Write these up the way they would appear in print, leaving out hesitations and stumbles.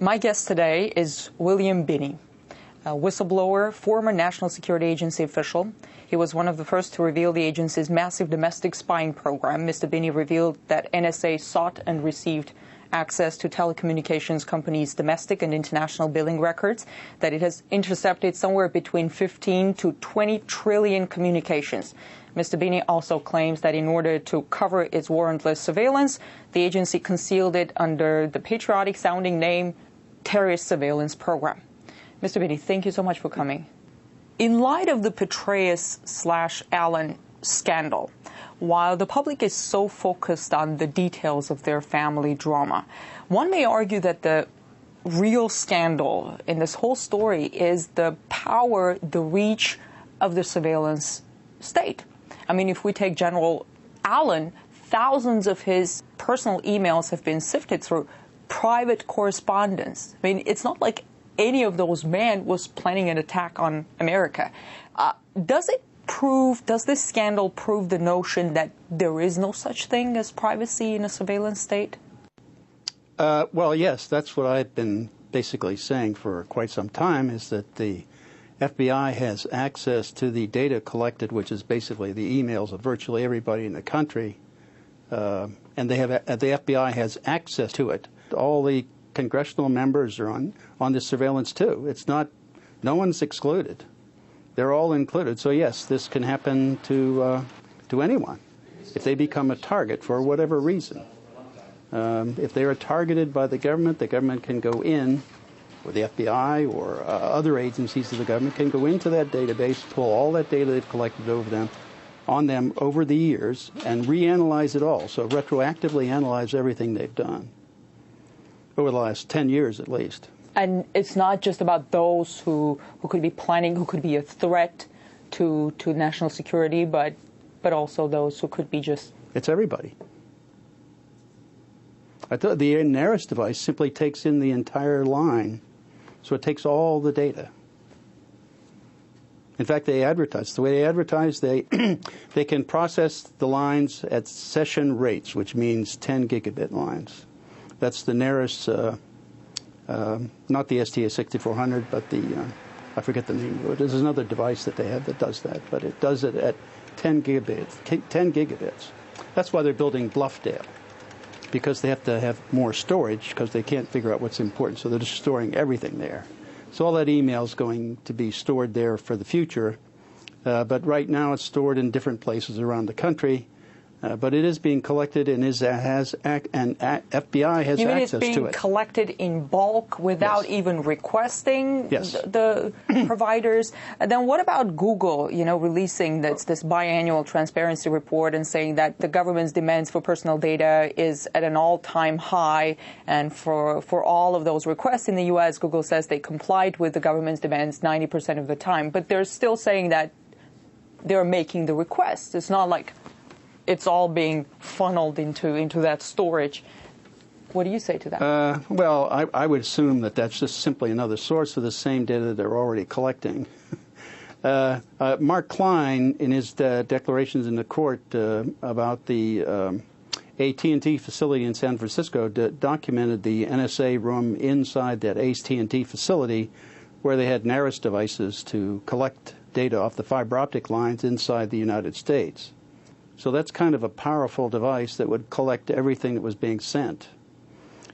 My guest today is William Binney, a whistleblower, former National Security Agency official. He was one of the first to reveal the agency's massive domestic spying program. Mr. Binney revealed that NSA sought and received access to telecommunications companies' domestic and international billing records, that it has intercepted somewhere between 15 to 20 trillion communications. Mr. Binney also claims that in order to cover its warrantless surveillance, the agency concealed it under the patriotic-sounding name Terrorist Surveillance Program. Mr. Binney, thank you so much for coming. In light of the Petraeus/Allen scandal, while the public is so focused on the details of their family drama, one may argue that the real scandal in this whole story is the power, the reach of the surveillance state. I mean, if we take General Allen, thousands of his personal emails have been sifted through private correspondence. I mean, it's not like any of those men was planning an attack on America. Does this scandal prove the notion that there is no such thing as privacy in a surveillance state? Well, yes, that's what I've been basically saying for quite some time, is that the FBI has access to the data collected, which is basically the emails of virtually everybody in the country, and the FBI has access to it. All the congressional members are on this surveillance too. It's not, no one's excluded. They're all included. So yes, this can happen to anyone if they become a target for whatever reason. If they are targeted by the government can go in, or the FBI or other agencies of the government can go into that database, pull all that data they've collected on them over the years, and reanalyze it all. So retroactively analyze everything they've done over the last 10 years at least. And it's not just about those who could be planning, who could be a threat to national security, but also those who could be just... It's everybody. I thought the Naris device simply takes in the entire line, so it takes all the data. In fact, they advertise. The way they advertise, they can process the lines at session rates, which means 10 gigabit lines. That's the Naris, not the STA6400, but I forget the name of it. There's another device that they have that does that, but it does it at 10 gigabits. That's why they're building Bluffdale, because they have to have more storage because they can't figure out what's important, so they're just storing everything there. So all that email is going to be stored there for the future, but right now it's stored in different places around the country. But it is being collected and FBI has access to it. You mean it's being collected in bulk without even requesting the providers? And then what about Google, releasing this biannual transparency report and saying that the government's demands for personal data is at an all-time high, and for all of those requests in the U.S., Google says they complied with the government's demands 90% of the time. But they're still saying that they're making the requests. It's not like it's all being funneled into that storage. What do you say to that? Well, I would assume that that's just simply another source of the same data they're already collecting. Mark Klein, in his declarations in the court about the AT&T facility in San Francisco, documented the NSA room inside that AT&T facility where they had Naris devices to collect data off the fiber optic lines inside the United States. So that's kind of a powerful device that would collect everything that was being sent.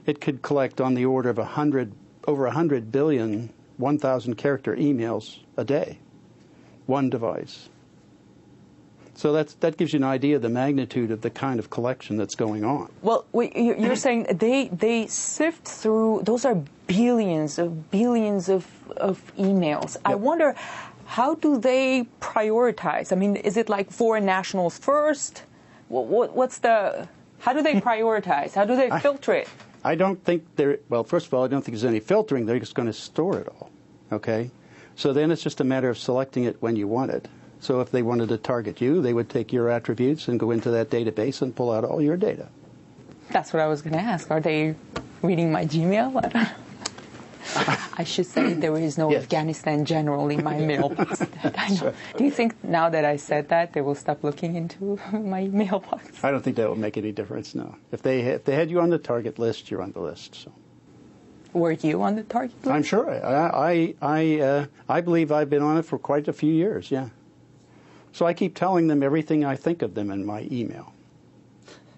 It could collect on the order of over 100 billion 1,000-character emails a day, one device. So that gives you an idea of the magnitude of the kind of collection that's going on. Well, you're saying they sift through, those are billions of emails. Yep. I wonder, how do they prioritize? I mean, is it like foreign nationals first? How do they prioritize? How do they filter it? I don't think well, first of all, I don't think there's any filtering. They're just going to store it all, okay? So then it's just a matter of selecting it when you want it. So if they wanted to target you, they would take your attributes and go into that database and pull out all your data. That's what I was going to ask. Are they reading my Gmail? I don't know. I should say there is no Afghanistan general in my mailbox. I know. Do you think now that I said that, they will stop looking into my mailbox? I don't think that will make any difference, no. If they had you on the target list, you're on the list. So. Were you on the target list? I'm sure. I believe I've been on it for quite a few years, yeah. So I keep telling them everything I think of them in my email,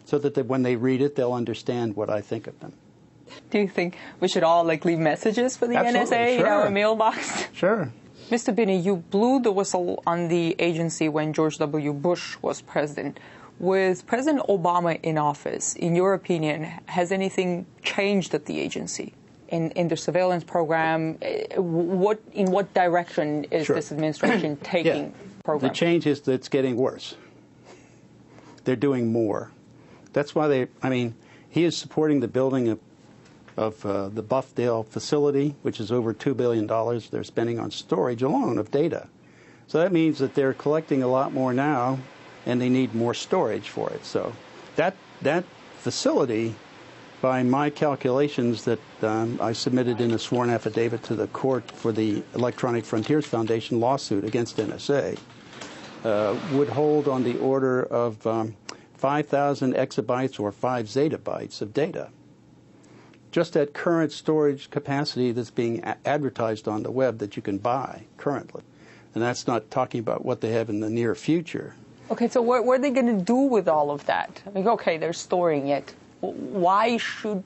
so that when they read it, they'll understand what I think of them. Do you think we should all leave messages for the Absolutely, NSA sure. in our mailbox? Sure. Mr. Binney, you blew the whistle on the agency when George W. Bush was president. With President Obama in office, in your opinion, has anything changed at the agency? In the surveillance program, in what direction is this administration taking program? The change is that it's getting worse. They're doing more. That's why he is supporting the building of the Buffdale facility, which is over $2 billion they're spending on storage alone of data. So that means that they're collecting a lot more now, and they need more storage for it. So that facility, by my calculations that I submitted in a sworn affidavit to the court for the Electronic Frontiers Foundation lawsuit against NSA, would hold on the order of 5,000 exabytes or 5 zettabytes of data. Just at current storage capacity that's being advertised on the web that you can buy currently. And that's not talking about what they have in the near future. Okay, so what are they going to do with all of that? Okay, they're storing it. Why should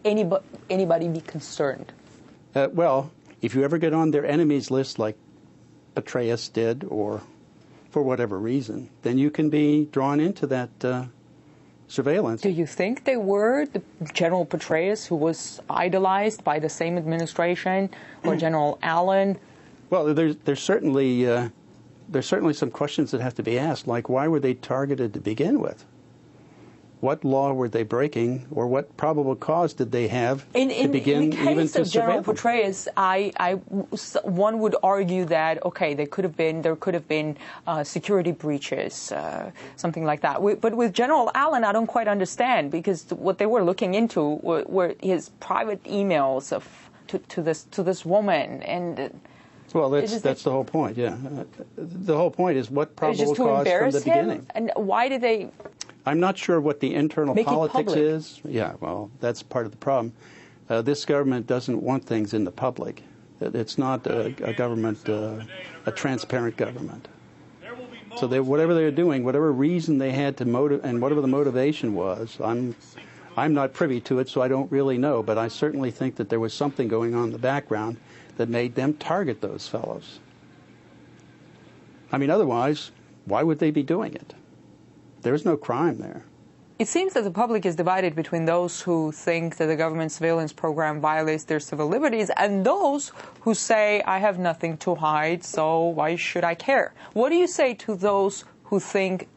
anybody be concerned? Well, if you ever get on their enemies list like Petraeus did, or for whatever reason, then you can be drawn into that surveillance. Do you think they were the General Petraeus, who was idolized by the same administration, or General Allen? Well, there's certainly some questions that have to be asked, like why were they targeted to begin with? What law were they breaking, or what probable cause did they have to begin even to General surveil Petraeus, one would argue that there could have been security breaches, something like that. But with General Allen, I don't quite understand, because what they were looking into were his private emails to this woman, and. Well, that's the whole point. Yeah, the whole point is what probable cause from the beginning. And why did they? I'm not sure what the internal politics public is. Yeah, well, that's part of the problem. This government doesn't want things in the public. It's not a government, a transparent government. So whatever they're doing, whatever reason they had to motive, and whatever the motivation was, I'm not privy to it, so I don't really know. But I certainly think that there was something going on in the background that made them target those fellows. Otherwise, why would they be doing it? There's no crime there. It seems that the public is divided between those who think that the government surveillance program violates their civil liberties and those who say, I have nothing to hide, so why should I care? What do you say to those who think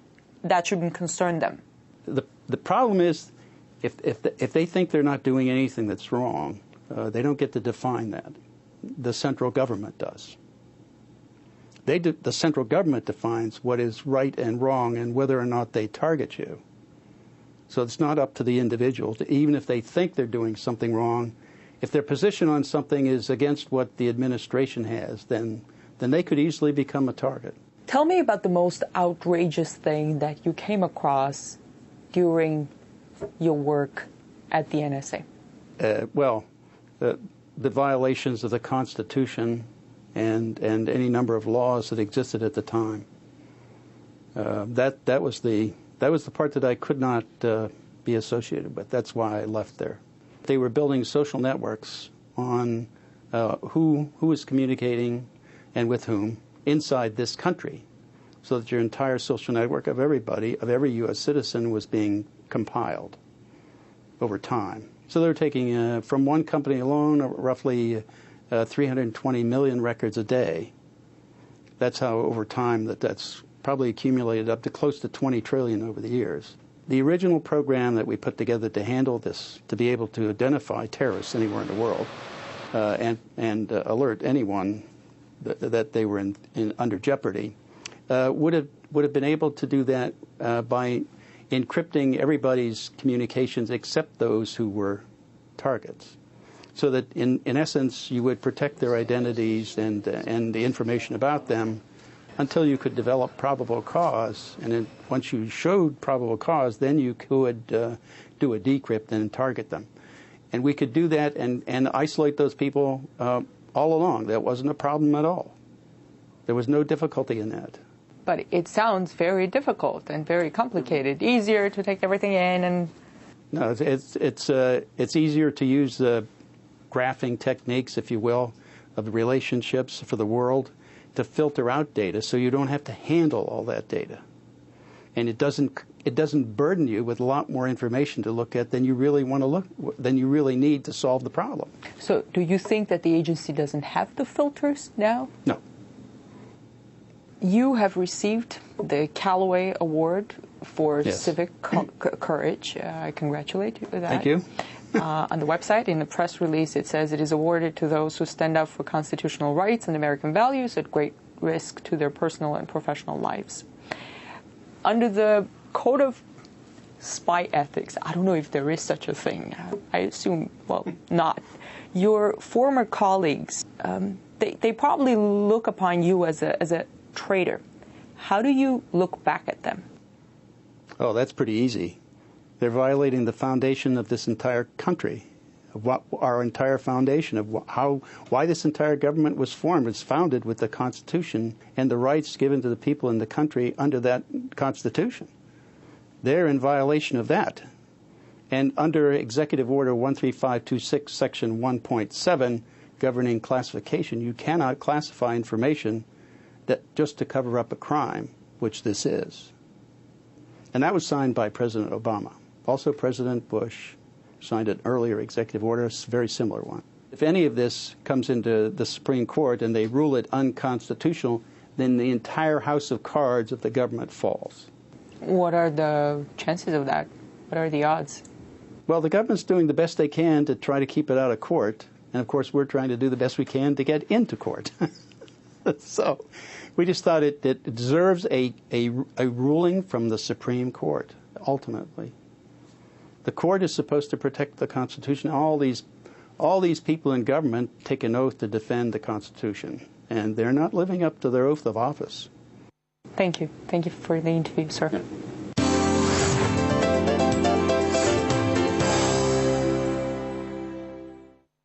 that shouldn't concern them? The problem is, if they think they're not doing anything that's wrong, they don't get to define that. The central government does. The central government defines what is right and wrong and whether or not they target you. So it's not up to the individual, even if they think they're doing something wrong. If their position on something is against what the administration has, then they could easily become a target. Tell me about the most outrageous thing that you came across during your work at the NSA. The violations of the Constitution and any number of laws that existed at the time. That was the part that I could not be associated with. That's why I left there. They were building social networks on who was communicating and with whom inside this country, so that your entire social network of everybody, of every U.S. citizen, was being compiled over time. So they're taking, from one company alone, roughly 320 million records a day. That's how, over time, that's probably accumulated up to close to 20 trillion over the years. The original program that we put together to handle this, to be able to identify terrorists anywhere in the world and alert anyone that they were under jeopardy, would have been able to do that by encrypting everybody's communications except those who were targets, so that in essence you would protect their identities and the information about them until you could develop probable cause, and then once you showed probable cause, then you could do a decrypt and target them. And we could do that and isolate those people all along. That wasn't a problem at all. There was no difficulty in that. But it sounds very difficult and very complicated. Easier to take everything in and... No, it's easier to use the graphing techniques, if you will, of the relationships for the world to filter out data, so you don't have to handle all that data, and it doesn't burden you with a lot more information to look at than you really need to solve the problem. So, do you think that the agency doesn't have the filters now? No. You have received the Callaway Award for Yes. civic courage. I congratulate you with that. Thank you. On the website, in the press release, it says it is awarded to those who stand up for constitutional rights and American values at great risk to their personal and professional lives. Under the Code of Spy Ethics, I don't know if there is such a thing. I assume, well, not. Your former colleagues, they probably look upon you as a traitor. How do you look back at them? Oh, that's pretty easy. They're violating the foundation of this entire country, of what our entire foundation, of why this entire government was formed. It's founded with the Constitution and the rights given to the people in the country under that Constitution. They're in violation of that. And under Executive Order 13526, Section 1.7, governing classification, you cannot classify information that just to cover up a crime, which this is. And that was signed by President Obama. Also, President Bush signed an earlier executive order, a very similar one. If any of this comes into the Supreme Court and they rule it unconstitutional, then the entire house of cards of the government falls. What are the chances of that? What are the odds? Well, the government's doing the best they can to try to keep it out of court. And, of course, we're trying to do the best we can to get into court. So we just thought it deserves a ruling from the Supreme Court, ultimately. The court is supposed to protect the Constitution. All these people in government take an oath to defend the Constitution, and they're not living up to their oath of office. Thank you. Thank you for the interview, sir. Yeah.